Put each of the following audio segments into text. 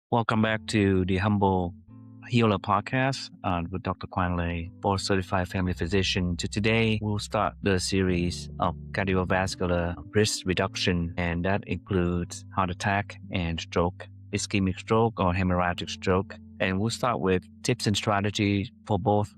Welcome back to the Humble Healer podcast with Dr. Quang Lei, board certified family physician. Today, we'll start the series of cardiovascular risk reduction, and that includes heart attack and stroke, ischemic stroke or hemorrhagic stroke. And we'll start with tips and strategies for both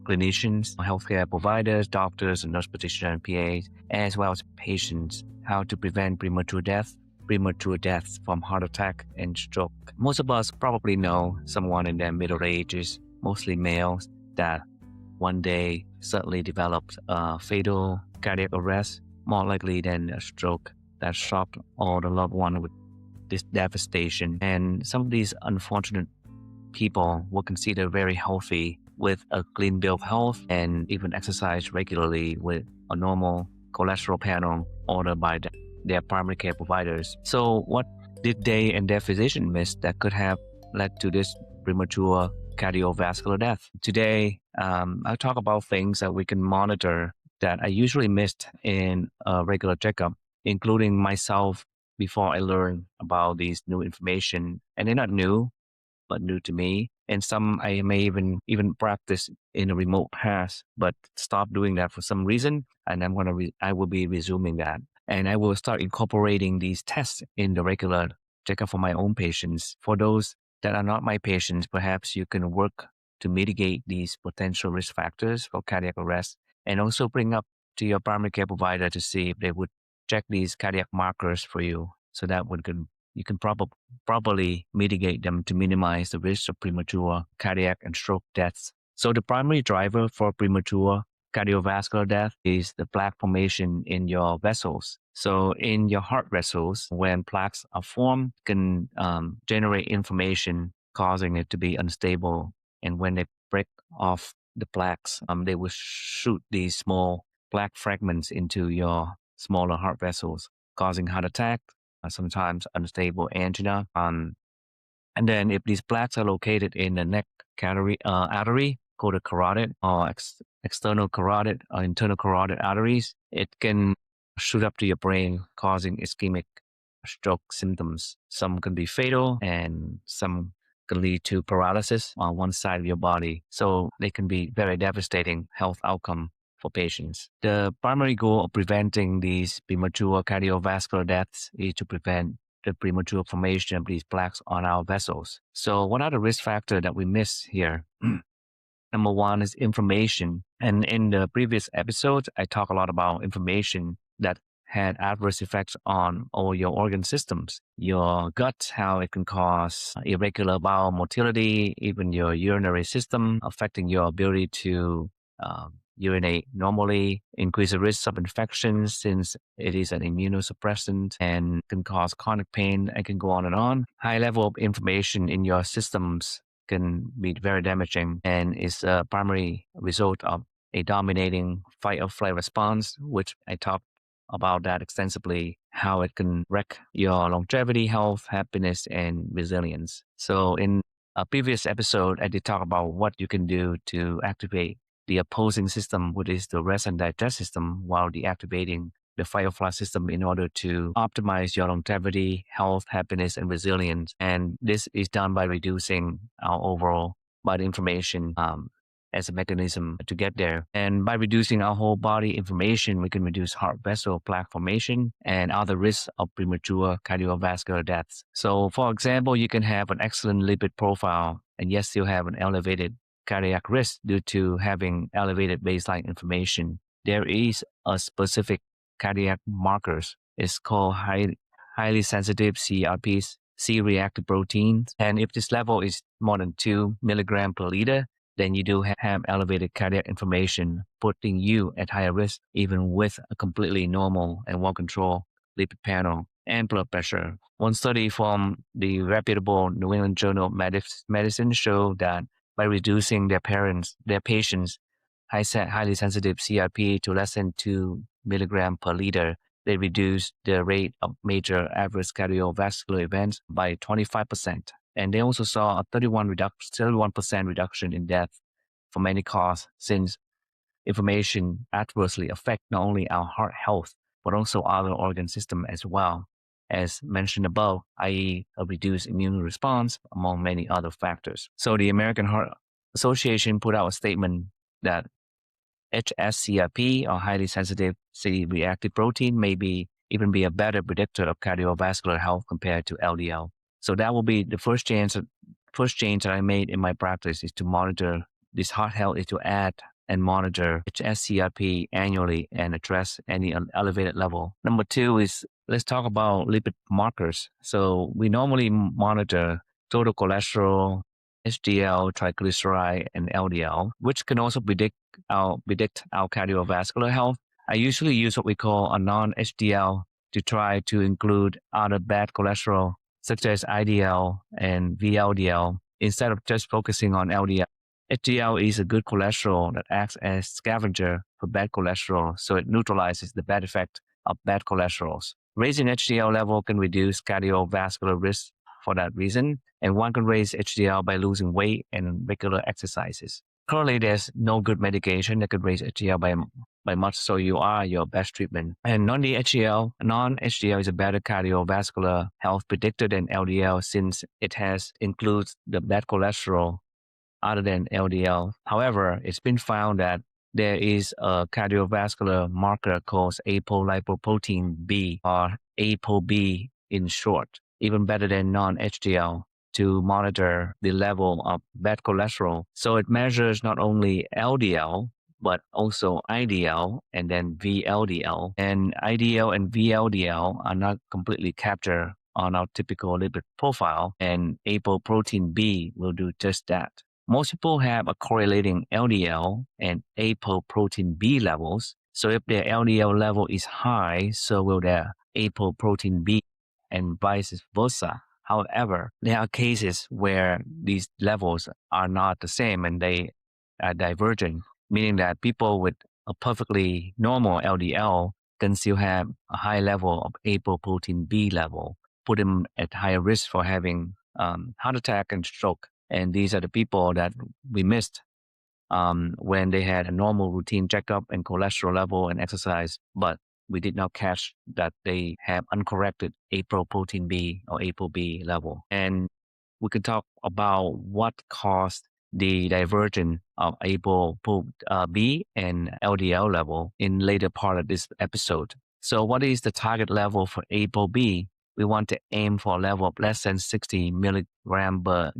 clinicians, healthcare providers, doctors, and nurse practitioners and PAs, as well as patients, how to prevent premature deaths from heart attack and stroke. Most of us probably know someone in their middle ages, mostly males, that one day suddenly developed a fatal cardiac arrest, more likely than a stroke that shocked all the loved one with this devastation. And some of these unfortunate people were considered very healthy with a clean bill of health and even exercise regularly with a normal cholesterol panel ordered by their primary care providers. So what did they and their physician miss that could have led to this premature cardiovascular death? Today, I'll talk about things that we can monitor that I usually missed in a regular checkup, including myself before I learned about these new information. And they're not new, but new to me. And some I may even practice in a remote past, but stop doing that for some reason. And I will be resuming that. And I will start incorporating these tests in the regular checkup for my own patients. For those that are not my patients, perhaps you can work to mitigate these potential risk factors for cardiac arrest and also bring up to your primary care provider to see if they would check these cardiac markers for you so that you can properly mitigate them to minimize the risk of premature cardiac and stroke deaths. So the primary driver for premature cardiovascular death is the plaque formation in your vessels. So in your heart vessels, when plaques are formed, can generate inflammation, causing it to be unstable. And when they break off the plaques, they will shoot these small plaque fragments into your smaller heart vessels, causing heart attack, sometimes unstable angina. And then if these plaques are located in the neck artery called the carotid or external carotid or internal carotid arteries, it can shoot up to your brain, causing ischemic stroke symptoms. Some can be fatal and some can lead to paralysis on one side of your body. So they can be very devastating health outcome for patients. The primary goal of preventing these premature cardiovascular deaths is to prevent the premature formation of these plaques on our vessels. So what are the risk factors that we miss here? Number one is inflammation. And in the previous episode, I talked a lot about inflammation that had adverse effects on all your organ systems, your gut, how it can cause irregular bowel motility, even your urinary system, affecting your ability to urinate normally, increase the risk of infection since it is an immunosuppressant and can cause chronic pain. I can go on and on. High level of inflammation in your systems can be very damaging and is a primary result of a dominating fight or flight response, which I talked about that extensively, how it can wreck your longevity, health, happiness, and resilience. So in a previous episode, I did talk about what you can do to activate the opposing system, which is the rest and digest system, while deactivating the fight or flight system in order to optimize your longevity, health, happiness, and resilience. And this is done by reducing our overall body inflammation as a mechanism to get there. And by reducing our whole body inflammation, we can reduce heart vessel plaque formation and other risks of premature cardiovascular deaths. So for example, you can have an excellent lipid profile and yet still have an elevated cardiac risk due to having elevated baseline inflammation. There is a specific cardiac markers. It's called highly sensitive CRPs, C-reactive proteins. And if this level is more than 2 milligram per liter, then you do have elevated cardiac inflammation, putting you at higher risk, even with a completely normal and well-controlled lipid panel and blood pressure. One study from the reputable New England Journal of Medicine showed that by reducing their patients' highly sensitive CRP to less than 2 milligram per liter, they reduced the rate of major adverse cardiovascular events by 25%. And they also saw a 31% reduction in death from any cause, since inflammation adversely affect not only our heart health, but also other organ system as well. as mentioned above, i.e., a reduced immune response, among many other factors. So the American Heart Association put out a statement that HSCRP, or highly sensitive C-reactive protein, may even be a better predictor of cardiovascular health compared to LDL. So that will be the first change that I made in my practice is to monitor this heart health, is to add and monitor HSCRP annually and address any elevated level. Number two is, let's talk about lipid markers. So we normally monitor total cholesterol, HDL, triglyceride, and LDL, which can also predict our cardiovascular health. I usually use what we call a non-HDL to try to include other bad cholesterol, such as IDL and VLDL, instead of just focusing on LDL. HDL is a good cholesterol that acts as scavenger for bad cholesterol, so it neutralizes the bad effect of bad cholesterols. Raising HDL level can reduce cardiovascular risk for that reason, and one can raise HDL by losing weight and regular exercises. Currently, there's no good medication that could raise HDL by much, so you are your best treatment. And non-HDL is a better cardiovascular health predictor than LDL since it includes the bad cholesterol other than LDL. However, it's been found that there is a cardiovascular marker called apolipoprotein B, or ApoB in short, even better than non-HDL, to monitor the level of bad cholesterol. So it measures not only LDL, but also IDL and then VLDL. And IDL and VLDL are not completely captured on our typical lipid profile, and apolipoprotein B will do just that. Most people have a correlating LDL and apolipoprotein B levels. So if their LDL level is high, so will their apolipoprotein B, and vice versa. However, there are cases where these levels are not the same and they are divergent, meaning that people with a perfectly normal LDL can still have a high level of apolipoprotein B level, put them at higher risk for having heart attack and stroke. And these are the people that we missed when they had a normal routine checkup and cholesterol level and exercise, but we did not catch that they have uncorrected apolipoprotein B or ApoB level. And we could talk about what caused the divergence of ApoB and LDL level in later part of this episode. So what is the target level for ApoB? We want to aim for a level of less than 60 milligram per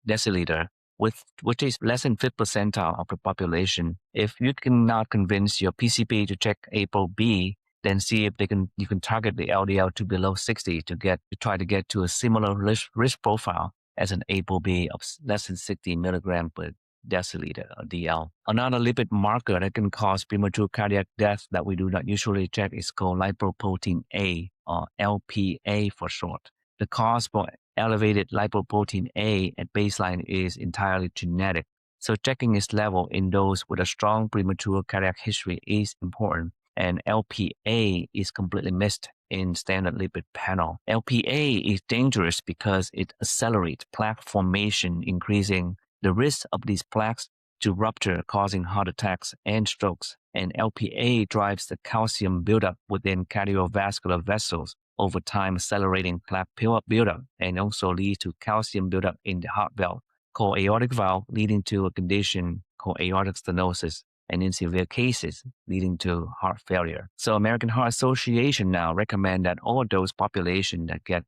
deciliter, which is less than 5th percentile of the population. If you cannot convince your PCP to check ApoB, then see if you can target the LDL to below 60 to try to get to a similar risk profile as an ApoB of less than 60 milligram per deciliter or DL. Another lipid marker that can cause premature cardiac death that we do not usually check is called lipoprotein A, or LPA for short. The cause for elevated lipoprotein A at baseline is entirely genetic. So checking its level in those with a strong premature cardiac history is important, and LPA is completely missed in standard lipid panel. LPA is dangerous because it accelerates plaque formation, increasing the risk of these plaques to rupture, causing heart attacks and strokes. And LPA drives the calcium buildup within cardiovascular vessels, over time accelerating plaque buildup, and also leads to calcium buildup in the heart valve, called aortic valve, leading to a condition called aortic stenosis, and in severe cases, leading to heart failure. So American Heart Association now recommend that all those population that get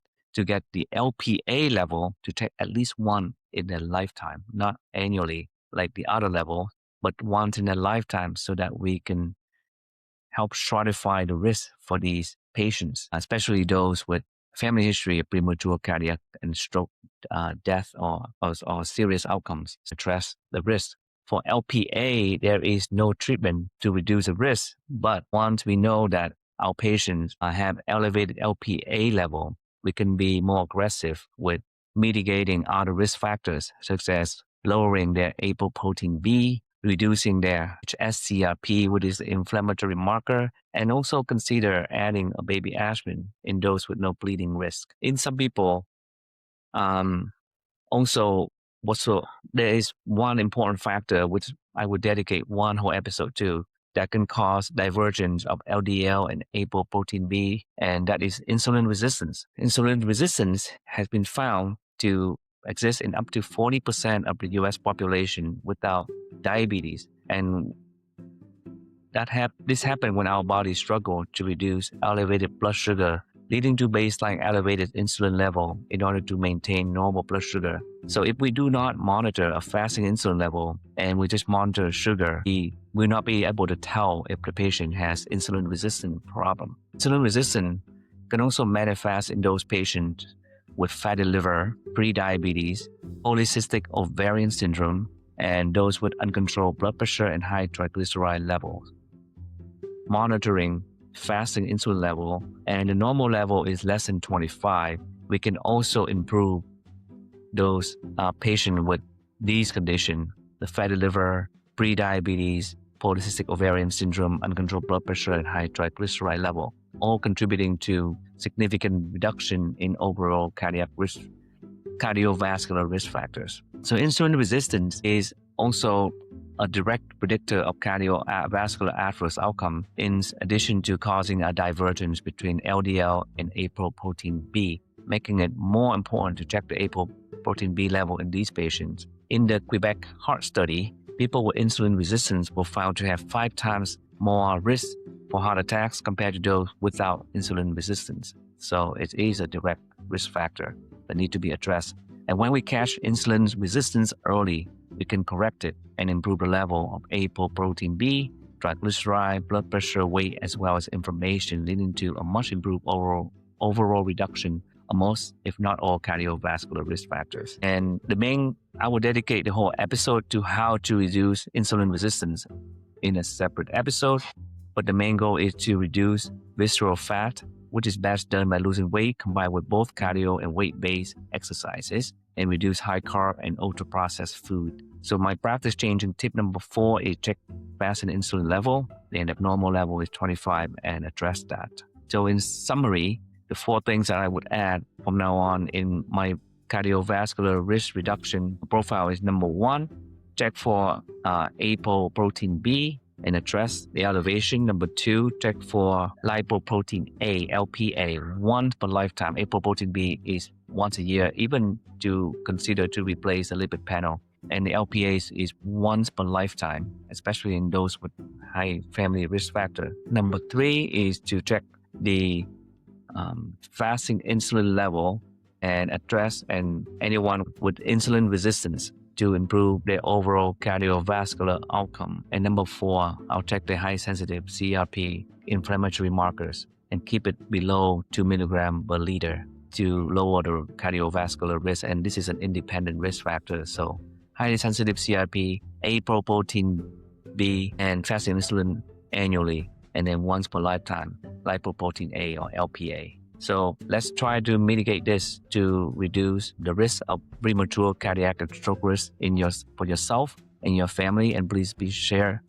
the LPA level to take at least one in their lifetime, not annually like the other level, but once in their lifetime, so that we can help stratify the risk for these patients, especially those with family history of premature cardiac and stroke death or serious outcomes. Address the risk. For LPA, there is no treatment to reduce the risk, but once we know that our patients have elevated LPA level, we can be more aggressive with mitigating other risk factors, such as lowering their apolipoprotein B, reducing their HSCRP, which is the inflammatory marker, and also consider adding a baby aspirin in those with no bleeding risk. In some people, also there is one important factor which I would dedicate one whole episode to, that can cause divergence of LDL and apoprotein B, and that is insulin resistance. Insulin resistance has been found to exist in up to 40% of the US population without diabetes. And this happened when our body struggled to reduce elevated blood sugar, leading to baseline elevated insulin level in order to maintain normal blood sugar. So if we do not monitor a fasting insulin level and we just monitor sugar, we will not be able to tell if the patient has insulin resistant problem. Insulin resistance can also manifest in those patients with fatty liver, prediabetes, polycystic ovarian syndrome, and those with uncontrolled blood pressure and high triglyceride levels. Monitoring fasting insulin level and the normal level is less than 25, we can also improve those patients with these conditions, the fatty liver, prediabetes, polycystic ovarian syndrome, uncontrolled blood pressure, and high triglyceride level, all contributing to significant reduction in overall cardiovascular risk factors. So insulin resistance is also a direct predictor of cardiovascular adverse outcome, in addition to causing a divergence between LDL and apoprotein B, making it more important to check the apoprotein B level in these patients. In the Quebec heart study, people with insulin resistance were found to have 5 times more risk for heart attacks compared to those without insulin resistance. So it is a direct risk factor that needs to be addressed. And when we catch insulin resistance early, we can correct it and improve the level of apoprotein B, triglyceride, blood pressure, weight, as well as inflammation, leading to a much improved overall reduction of most, if not all, cardiovascular risk factors. And I will dedicate the whole episode to how to reduce insulin resistance in a separate episode. But the main goal is to reduce visceral fat, which is best done by losing weight combined with both cardio and weight-based exercises, and reduce high carb and ultra-processed food. So my practice changing tip number 4 is check fasting insulin level. The abnormal level is 25 and address that. So in summary, the 4 things that I would add from now on in my cardiovascular risk reduction profile is: number 1, check for apoprotein B and address the elevation. Number 2, check for lipoprotein A, LPA, once per lifetime. Apoprotein B is once a year, even to consider to replace the lipid panel. And the LPA is once per lifetime, especially in those with high family risk factor. Number 3 is to check the fasting insulin level and address anyone with insulin resistance to improve their overall cardiovascular outcome. And number 4, I'll check the high sensitive CRP inflammatory markers and keep it below 2 milligrams per liter to lower the cardiovascular risk. And this is an independent risk factor. So highly sensitive CRP, apoprotein B, and fasting insulin annually, and then once per lifetime, lipoprotein A or LPA. So let's try to mitigate this to reduce the risk of premature cardiac stroke risk for yourself and your family. And please share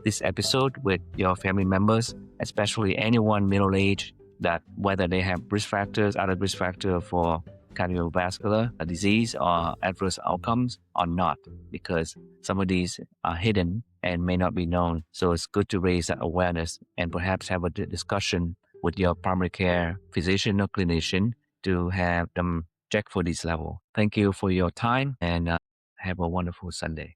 this episode with your family members, especially anyone middle-aged, that whether they have other risk factors for cardiovascular disease or adverse outcomes or not, because some of these are hidden and may not be known. So it's good to raise that awareness and perhaps have a discussion with your primary care physician or clinician to have them check for this level. Thank you for your time, and have a wonderful Sunday.